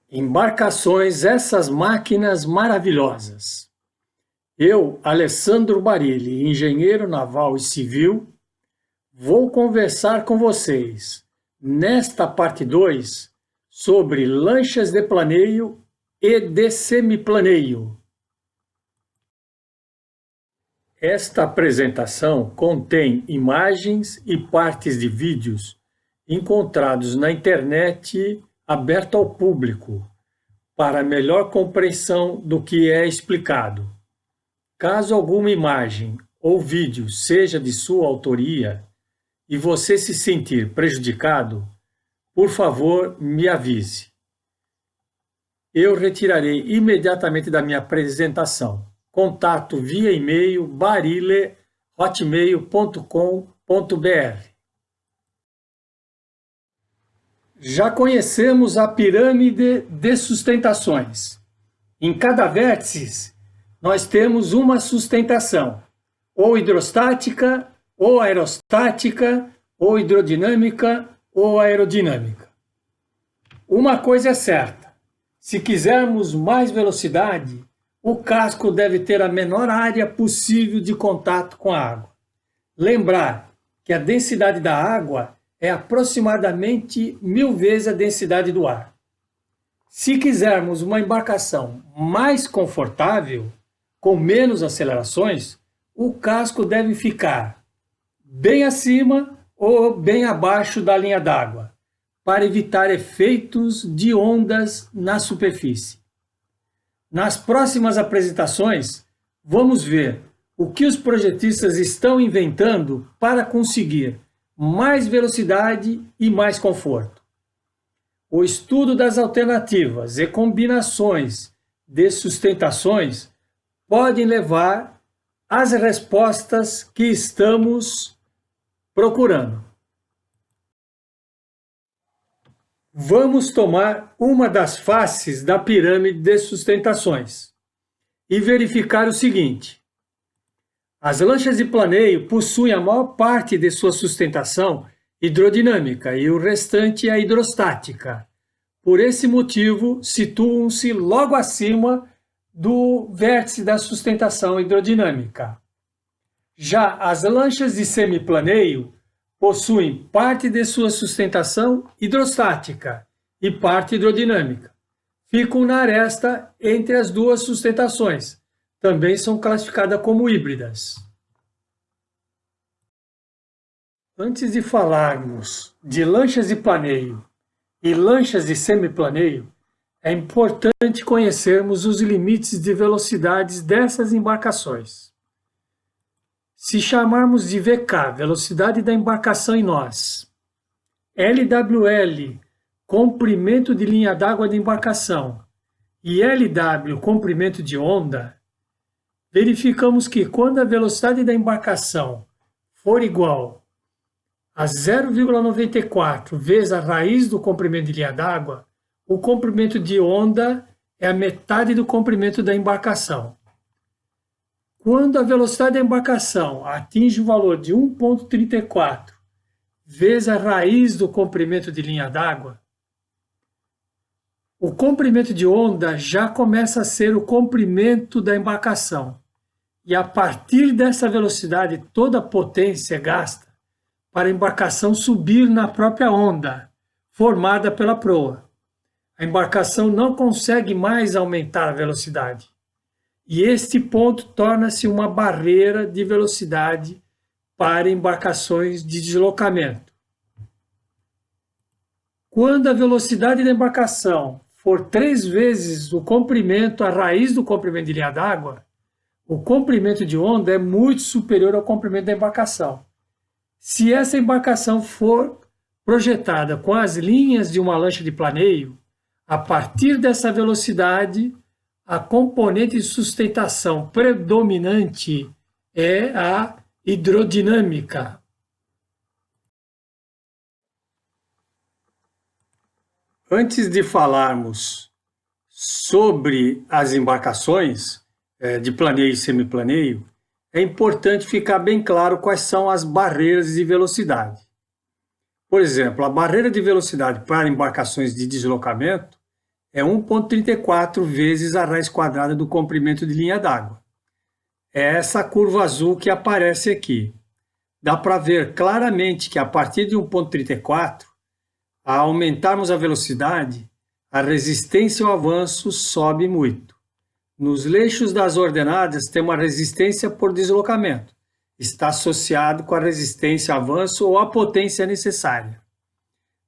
Embarcações, essas máquinas maravilhosas. Eu, Alessandro Barilli, engenheiro naval e civil, vou conversar com vocês nesta parte 2 sobre lanchas de planeio e de semiplaneio. Esta apresentação contém imagens e partes de vídeos encontrados na internet aberto ao público, para melhor compreensão do que é explicado. Caso alguma imagem ou vídeo seja de sua autoria e você se sentir prejudicado, por favor, me avise. Eu retirarei imediatamente da minha apresentação. Contato via e-mail barile@hotmail.com.br. Já conhecemos a pirâmide de sustentações. Em cada vértice, nós temos uma sustentação, ou hidrostática, ou aerostática, ou hidrodinâmica, ou aerodinâmica. Uma coisa é certa: se quisermos mais velocidade, o casco deve ter a menor área possível de contato com a água. Lembrar que a densidade da água é aproximadamente 1000 vezes a densidade do ar. Se quisermos uma embarcação mais confortável, com menos acelerações, o casco deve ficar bem acima ou bem abaixo da linha d'água, para evitar efeitos de ondas na superfície. Nas próximas apresentações, vamos ver o que os projetistas estão inventando para conseguir mais velocidade e mais conforto. O estudo das alternativas e combinações de sustentações podem levar às respostas que estamos procurando. Vamos tomar uma das faces da pirâmide de sustentações e verificar o seguinte: as lanchas de planeio possuem a maior parte de sua sustentação hidrodinâmica e o restante é hidrostática. Por esse motivo, situam-se logo acima do vértice da sustentação hidrodinâmica. Já as lanchas de semiplaneio possuem parte de sua sustentação hidrostática e parte hidrodinâmica. Ficam na aresta entre as duas sustentações. Também são classificadas como híbridas. Antes de falarmos de lanchas de planeio e lanchas de semiplaneio, é importante conhecermos os limites de velocidades dessas embarcações. Se chamarmos de VK, velocidade da embarcação em nós, LWL, comprimento de linha d'água da embarcação, e LW, comprimento de onda, verificamos que quando a velocidade da embarcação for igual a 0,94 vezes a raiz do comprimento de linha d'água, o comprimento de onda é a metade do comprimento da embarcação. Quando a velocidade da embarcação atinge o valor de 1,34 vezes a raiz do comprimento de linha d'água, o comprimento de onda já começa a ser o comprimento da embarcação. E a partir dessa velocidade, toda a potência é gasta para a embarcação subir na própria onda, formada pela proa. A embarcação não consegue mais aumentar a velocidade. E este ponto torna-se uma barreira de velocidade para embarcações de deslocamento. Quando a velocidade da embarcação for 3 vezes o comprimento, a raiz do comprimento de linha d'água, o comprimento de onda é muito superior ao comprimento da embarcação. Se essa embarcação for projetada com as linhas de uma lancha de planeio, a partir dessa velocidade, a componente de sustentação predominante é a hidrodinâmica. Antes de falarmos sobre as embarcações de planeio e semiplaneio, é importante ficar bem claro quais são as barreiras de velocidade. Por exemplo, a barreira de velocidade para embarcações de deslocamento é 1,34 vezes a raiz quadrada do comprimento de linha d'água. É essa curva azul que aparece aqui. Dá para ver claramente que a partir de 1,34, ao aumentarmos a velocidade, a resistência ao avanço sobe muito. Nos eixos das ordenadas tem uma resistência por deslocamento. Está associado com a resistência ao avanço ou a potência necessária.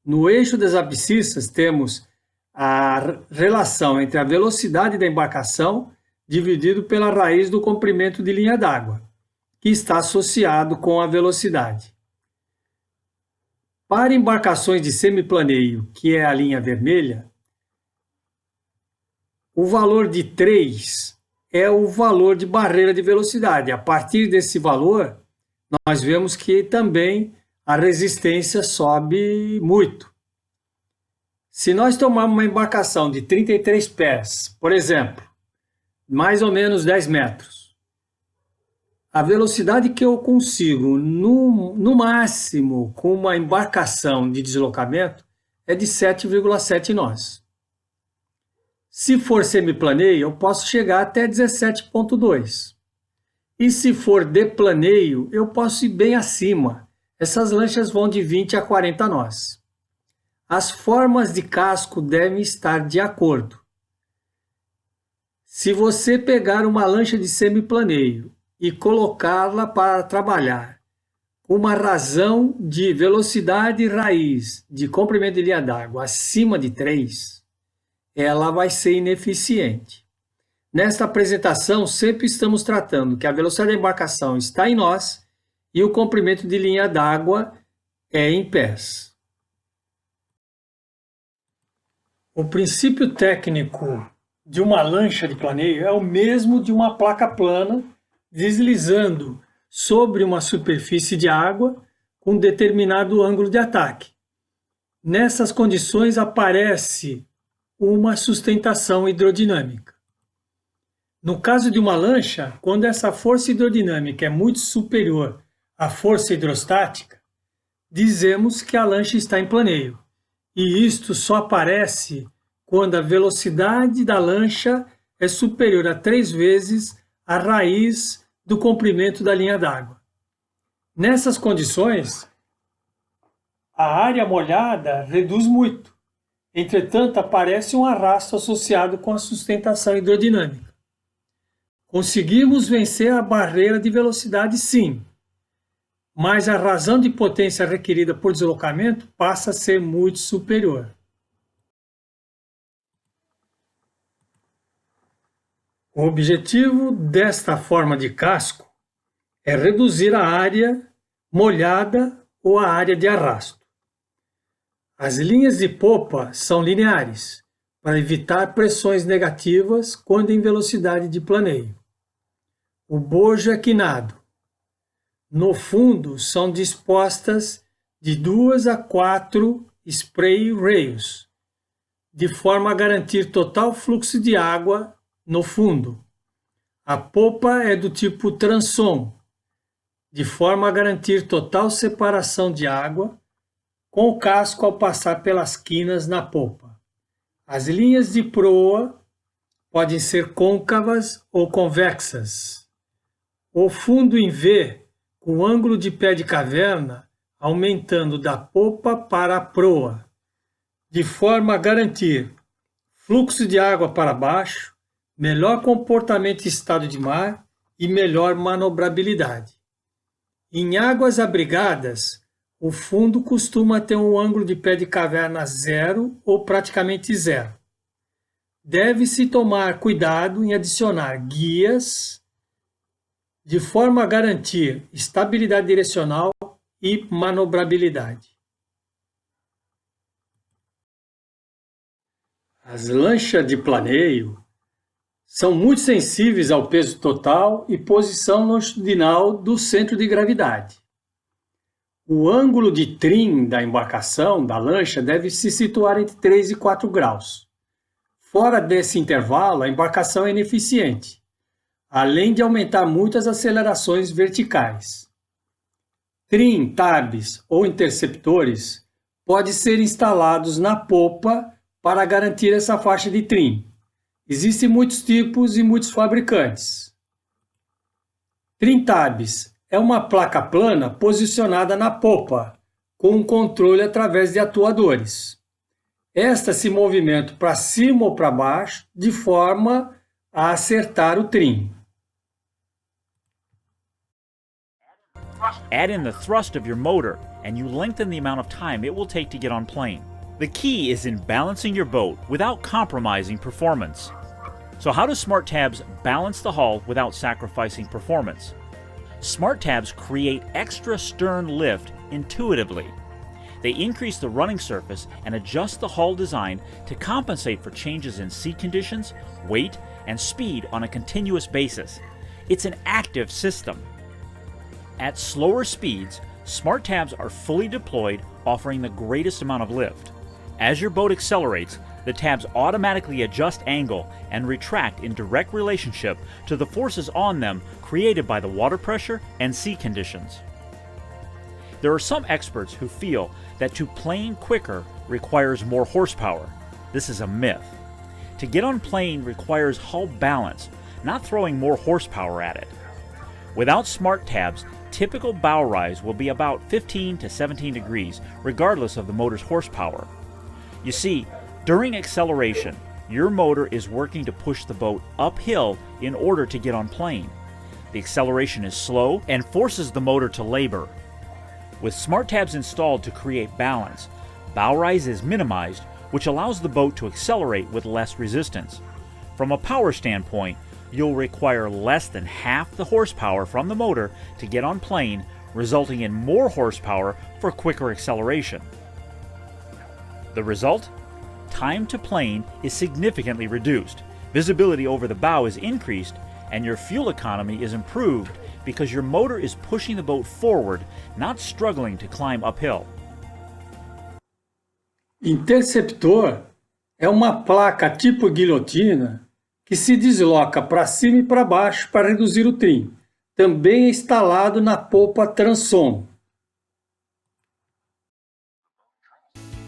No eixo das abscissas temos a relação entre a velocidade da embarcação dividido pela raiz do comprimento de linha d'água, que está associado com a velocidade. Para embarcações de semiplaneio, que é a linha vermelha, o valor de 3 é o valor de barreira de velocidade. A partir desse valor, nós vemos que também a resistência sobe muito. Se nós tomarmos uma embarcação de 33 pés, por exemplo, mais ou menos 10 metros, a velocidade que eu consigo, no máximo, com uma embarcação de deslocamento, é de 7,7 nós. Se for semiplaneio, eu posso chegar até 17,2. E se for deplaneio, eu posso ir bem acima. Essas lanchas vão de 20 a 40 nós. As formas de casco devem estar de acordo. Se você pegar uma lancha de semiplaneio e colocá-la para trabalhar com uma razão de velocidade raiz de comprimento de linha d'água acima de 3, ela vai ser ineficiente. Nesta apresentação, sempre estamos tratando que a velocidade da embarcação está em nós e o comprimento de linha d'água é em pés. O princípio técnico de uma lancha de planeio é o mesmo de uma placa plana deslizando sobre uma superfície de água com determinado ângulo de ataque. Nessas condições aparece uma sustentação hidrodinâmica. No caso de uma lancha, quando essa força hidrodinâmica é muito superior à força hidrostática, dizemos que a lancha está em planeio. E isto só aparece quando a velocidade da lancha é superior a 3 vezes a raiz do comprimento da linha d'água. Nessas condições, a área molhada reduz muito. Entretanto, aparece um arrasto associado com a sustentação hidrodinâmica. Conseguimos vencer a barreira de velocidade, sim, mas a razão de potência requerida por deslocamento passa a ser muito superior. O objetivo desta forma de casco é reduzir a área molhada ou a área de arrasto. As linhas de popa são lineares, para evitar pressões negativas quando em velocidade de planeio. O bojo é quinado. No fundo, são dispostas de 2 a 4 spray rails, de forma a garantir total fluxo de água no fundo. A popa é do tipo transom, de forma a garantir total separação de água com o casco ao passar pelas quinas na popa. As linhas de proa podem ser côncavas ou convexas. O fundo em V, com ângulo de pé de caverna, aumentando da popa para a proa, de forma a garantir fluxo de água para baixo, melhor comportamento em estado de mar e melhor manobrabilidade. Em águas abrigadas, o fundo costuma ter um ângulo de pé de caverna zero ou praticamente zero. Deve-se tomar cuidado em adicionar guias de forma a garantir estabilidade direcional e manobrabilidade. As lanchas de planeio são muito sensíveis ao peso total e posição longitudinal do centro de gravidade. O ângulo de trim da embarcação, da lancha, deve se situar entre 3 e 4 graus. Fora desse intervalo, a embarcação é ineficiente, além de aumentar muito as acelerações verticais. Trim, tabs ou interceptores podem ser instalados na popa para garantir essa faixa de trim. Existem muitos tipos e muitos fabricantes. Trim Tabs é uma placa plana posicionada na popa, com um controle através de atuadores. Esta se movimenta para cima ou para baixo, de forma a acertar o trim. Add in the thrust of your motor, and you lengthen the amount of time it will take to get on plane. The key is in balancing your boat without compromising performance. So how do Smart Tabs balance the hull without sacrificing performance? Smart Tabs create extra stern lift intuitively. They increase the running surface and adjust the hull design to compensate for changes in sea conditions, weight, and speed on a continuous basis. It's an active system. At slower speeds, Smart Tabs are fully deployed, offering the greatest amount of lift. As your boat accelerates, the tabs automatically adjust angle and retract in direct relationship to the forces on them created by the water pressure and sea conditions. There are some experts who feel that to plane quicker requires more horsepower. This is a myth. To get on plane requires hull balance, not throwing more horsepower at it. Without Smart Tabs, typical bow rise will be about 15 to 17 degrees, regardless of the motor's horsepower. You see, during acceleration, your motor is working to push the boat uphill in order to get on plane. The acceleration is slow and forces the motor to labor. With Smart Tabs installed to create balance, bow rise is minimized, which allows the boat to accelerate with less resistance. From a power standpoint, you'll require less than half the horsepower from the motor to get on plane, resulting in more horsepower for quicker acceleration. The result? Time to plane is significantly reduced, visibility over the bow is increased, and your fuel economy is improved because your motor is pushing the boat forward, not struggling to climb uphill. Interceptor é uma placa tipo guilhotina que se desloca para cima e para baixo para reduzir o trim. Também é instalado na polpa transom.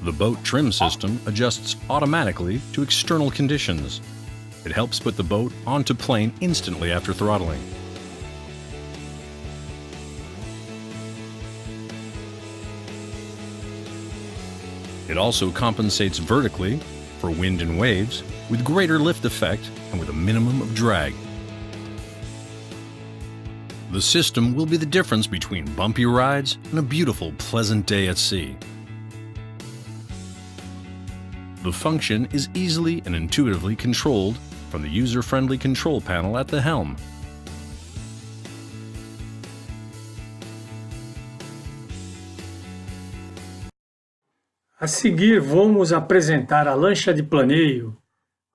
The boat trim system adjusts automatically to external conditions. It helps put the boat onto plane instantly after throttling. It also compensates vertically for wind and waves with greater lift effect and with a minimum of drag. The system will be the difference between bumpy rides and a beautiful, pleasant day at sea. The function is easily and intuitively controlled from the user-friendly control panel at the helm. A seguir, vamos apresentar a lancha de planeio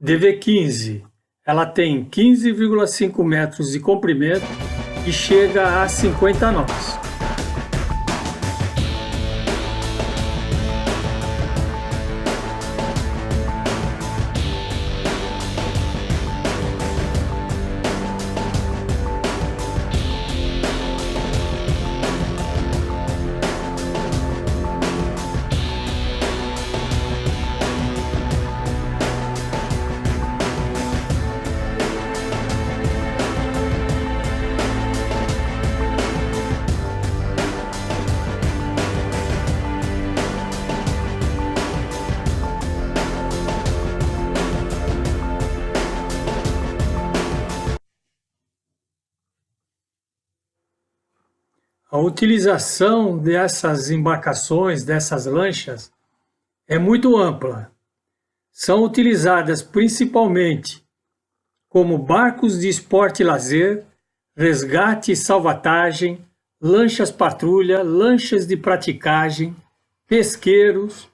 DV15. Ela tem 15,5 metros de comprimento e chega a 50 nós. A utilização dessas embarcações, dessas lanchas, é muito ampla. São utilizadas principalmente como barcos de esporte e lazer, resgate e salvatagem, lanchas patrulha, lanchas de praticagem, pesqueiros,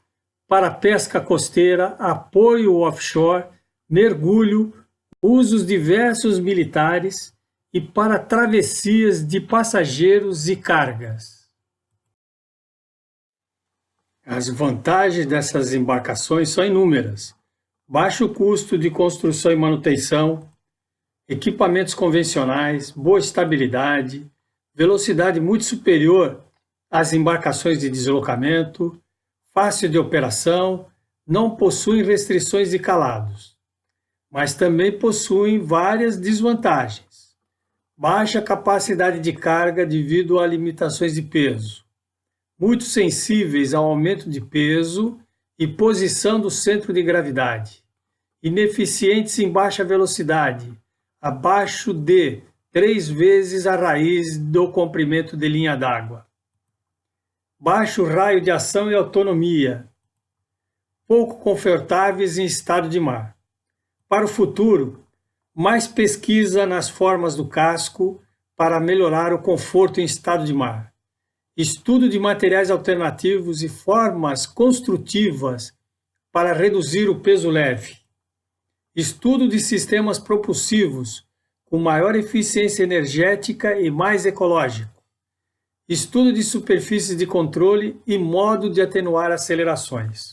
para pesca costeira, apoio offshore, mergulho, usos diversos militares e para travessias de passageiros e cargas. As vantagens dessas embarcações são inúmeras: baixo custo de construção e manutenção, equipamentos convencionais, boa estabilidade, velocidade muito superior às embarcações de deslocamento, fácil de operação, não possuem restrições de calados, mas também possuem várias desvantagens. Baixa capacidade de carga devido a limitações de peso, muito sensíveis ao aumento de peso e posição do centro de gravidade, ineficientes em baixa velocidade, abaixo de 3 vezes a raiz do comprimento de linha d'água. Baixo raio de ação e autonomia, pouco confortáveis em estado de mar. Para o futuro, mais pesquisa nas formas do casco para melhorar o conforto em estado de mar. Estudo de materiais alternativos e formas construtivas para reduzir o peso leve. Estudo de sistemas propulsivos com maior eficiência energética e mais ecológico. Estudo de superfícies de controle e modo de atenuar acelerações.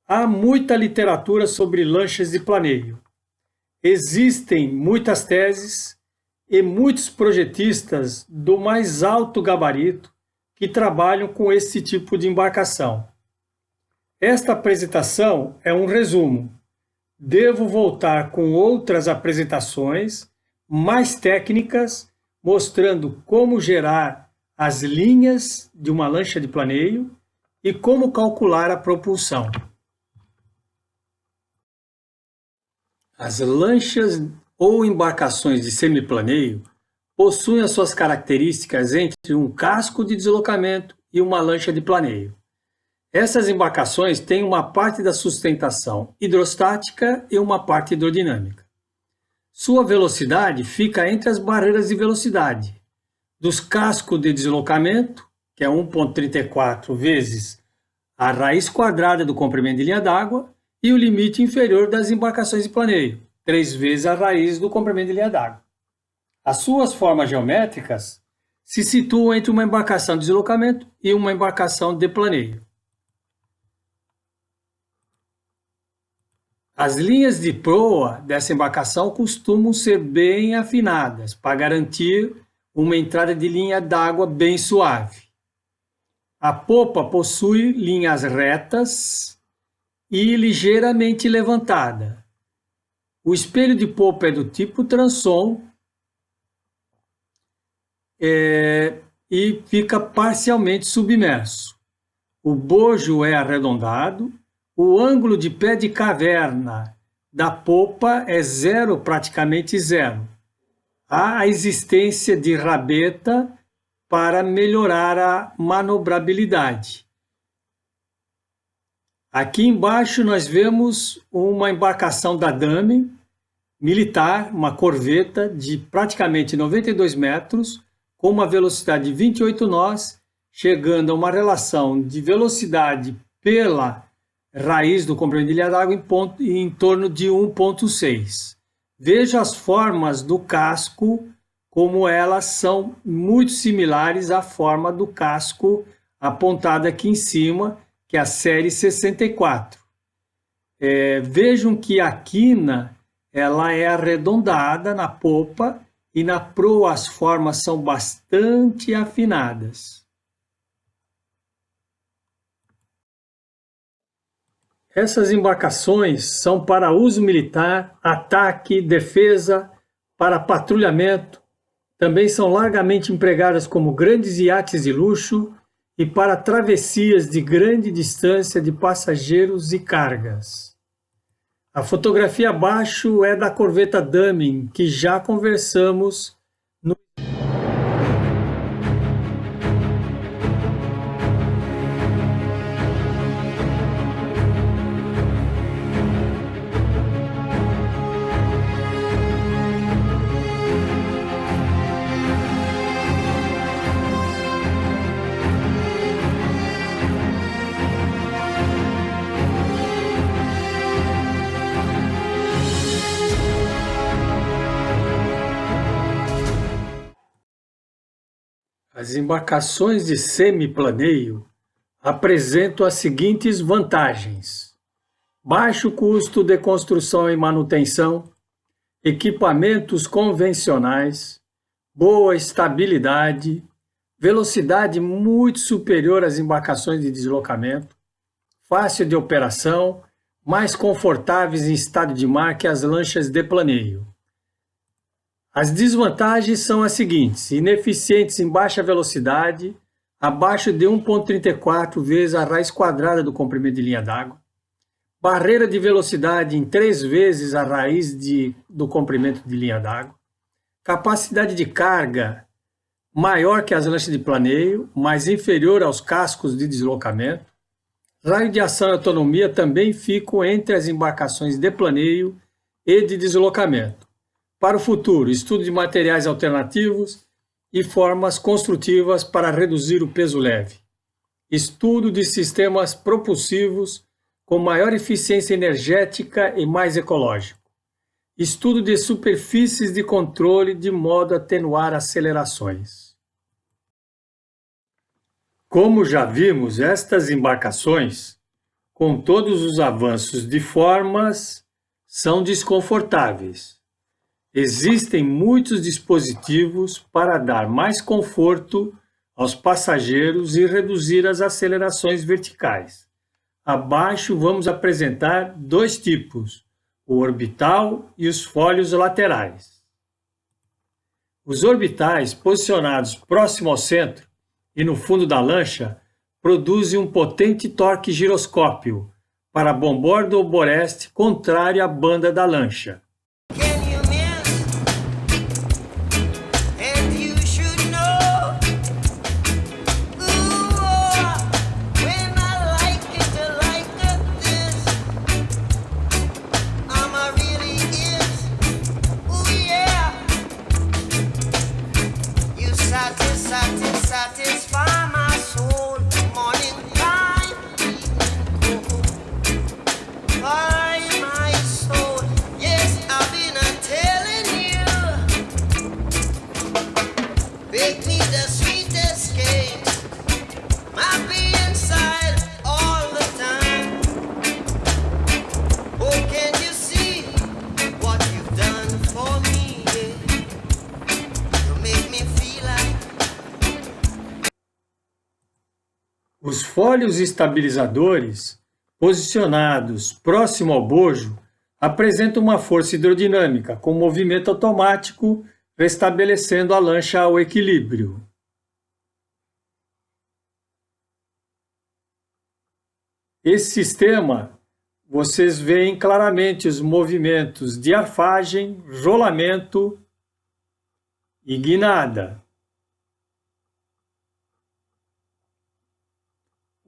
Há muita literatura sobre lanchas de planeio. Existem muitas teses e muitos projetistas do mais alto gabarito que trabalham com esse tipo de embarcação. Esta apresentação é um resumo. Devo voltar com outras apresentações mais técnicas, mostrando como gerar as linhas de uma lancha de planeio e como calcular a propulsão. As lanchas ou embarcações de semiplaneio possuem as suas características entre um casco de deslocamento e uma lancha de planeio. Essas embarcações têm uma parte da sustentação hidrostática e uma parte hidrodinâmica. Sua velocidade fica entre as barreiras de velocidade dos cascos de deslocamento, que é 1,34 vezes a raiz quadrada do comprimento de linha d'água, e o limite inferior das embarcações de planeio, 3 vezes a raiz do comprimento de linha d'água. As suas formas geométricas se situam entre uma embarcação de deslocamento e uma embarcação de planeio. As linhas de proa dessa embarcação costumam ser bem afinadas para garantir uma entrada de linha d'água bem suave. A popa possui linhas retas e ligeiramente levantada. O espelho de popa é do tipo transom e fica parcialmente submerso. O bojo é arredondado. O ângulo de pé de caverna da popa é zero, praticamente zero. Há a existência de rabeta para melhorar a manobrabilidade. Aqui embaixo nós vemos uma embarcação da Damen militar, uma corveta de praticamente 92 metros, com uma velocidade de 28 nós, chegando a uma relação de velocidade pela raiz do comprimento de linha d'água em torno de 1,6. Veja as formas do casco, como elas são muito similares à forma do casco apontada aqui em cima, que é a série 64. Vejam que a quina ela é arredondada na popa e na proa as formas são bastante afinadas. Essas embarcações são para uso militar, ataque, defesa, para patrulhamento. Também são largamente empregadas como grandes iates de luxo e para travessias de grande distância de passageiros e cargas. A fotografia abaixo é da corveta Damen, que já conversamos no As embarcações de semiplaneio apresentam as seguintes vantagens: baixo custo de construção e manutenção, equipamentos convencionais, boa estabilidade, velocidade muito superior às embarcações de deslocamento, fácil de operação, mais confortáveis em estado de mar que as lanchas de planeio. As desvantagens são as seguintes: ineficientes em baixa velocidade, abaixo de 1,34 vezes a raiz quadrada do comprimento de linha d'água, barreira de velocidade em 3 vezes a raiz do comprimento de linha d'água, capacidade de carga maior que as lanchas de planeio, mas inferior aos cascos de deslocamento, raio de ação e autonomia também ficam entre as embarcações de planeio e de deslocamento. Para o futuro, estudo de materiais alternativos e formas construtivas para reduzir o peso leve. Estudo de sistemas propulsivos com maior eficiência energética e mais ecológico. Estudo de superfícies de controle de modo a atenuar acelerações. Como já vimos, estas embarcações, com todos os avanços de formas, são desconfortáveis. Existem muitos dispositivos para dar mais conforto aos passageiros e reduzir as acelerações verticais. Abaixo vamos apresentar 2 tipos, o orbital e os fólios laterais. Os orbitais, posicionados próximo ao centro e no fundo da lancha, produzem um potente torque giroscópio para bombordo ou boreste contrário à banda da lancha. Os fólios estabilizadores, posicionados próximo ao bojo, apresentam uma força hidrodinâmica com movimento automático, restabelecendo a lancha ao equilíbrio. Esse sistema, vocês veem claramente os movimentos de arfagem, rolamento e guinada.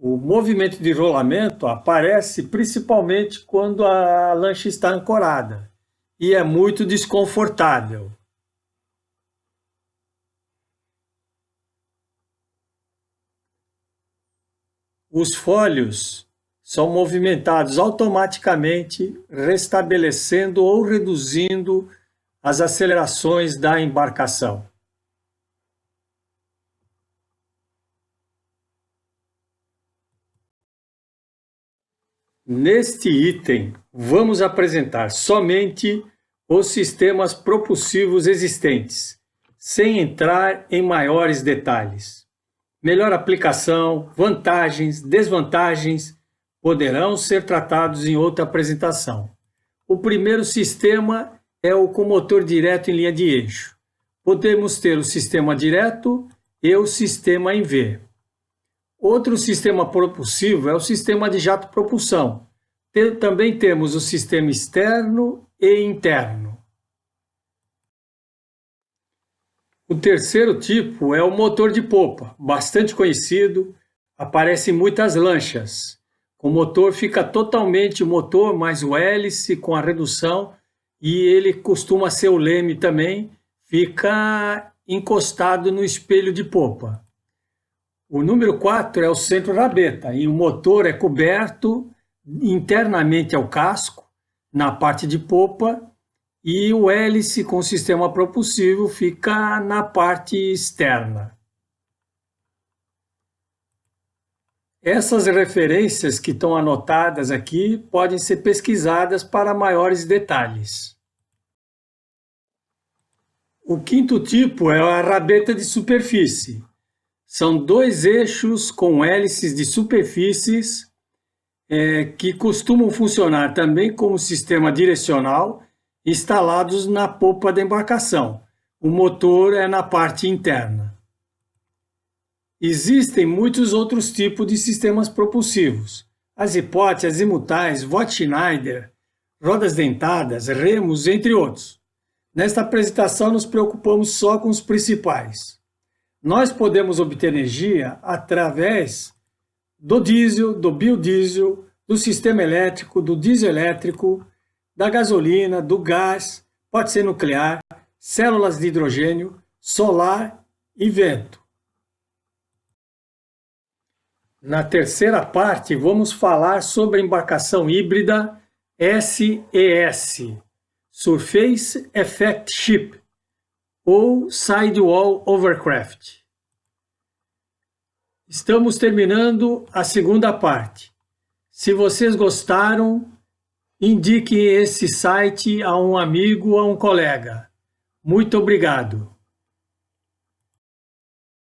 O movimento de rolamento aparece principalmente quando a lancha está ancorada e é muito desconfortável. Os fólios são movimentados automaticamente, restabelecendo ou reduzindo as acelerações da embarcação. Neste item, vamos apresentar somente os sistemas propulsivos existentes, sem entrar em maiores detalhes. Melhor aplicação, vantagens, desvantagens poderão ser tratados em outra apresentação. O primeiro sistema é o com motor direto em linha de eixo. Podemos ter o sistema direto e o sistema em V. Outro sistema propulsivo é o sistema de jato propulsão. Também temos o sistema externo e interno. O terceiro tipo é o motor de popa, bastante conhecido, aparece em muitas lanchas. O motor fica totalmente o motor mais o hélice com a redução e ele costuma ser o leme também, fica encostado no espelho de popa. O número 4 é o centro rabeta e o motor é coberto internamente ao casco, na parte de popa, e o hélice com sistema propulsivo fica na parte externa. Essas referências que estão anotadas aqui podem ser pesquisadas para maiores detalhes. O quinto tipo é a rabeta de superfície. São 2 eixos com hélices de superfícies que costumam funcionar também como sistema direcional instalados na popa da embarcação. O motor é na parte interna. Existem muitos outros tipos de sistemas propulsivos. Azipote, azimutais, Voith-Schneider, rodas dentadas, remos, entre outros. Nesta apresentação nos preocupamos só com os principais. Nós podemos obter energia através do diesel, do biodiesel, do sistema elétrico, do diesel elétrico, da gasolina, do gás, pode ser nuclear, células de hidrogênio, solar e vento. Na terceira parte, vamos falar sobre a embarcação híbrida SES, Surface Effect Ship, ou Sidewall Overcraft. Estamos terminando a segunda parte. Se vocês gostaram, indiquem esse site a um amigo ou a um colega. Muito obrigado.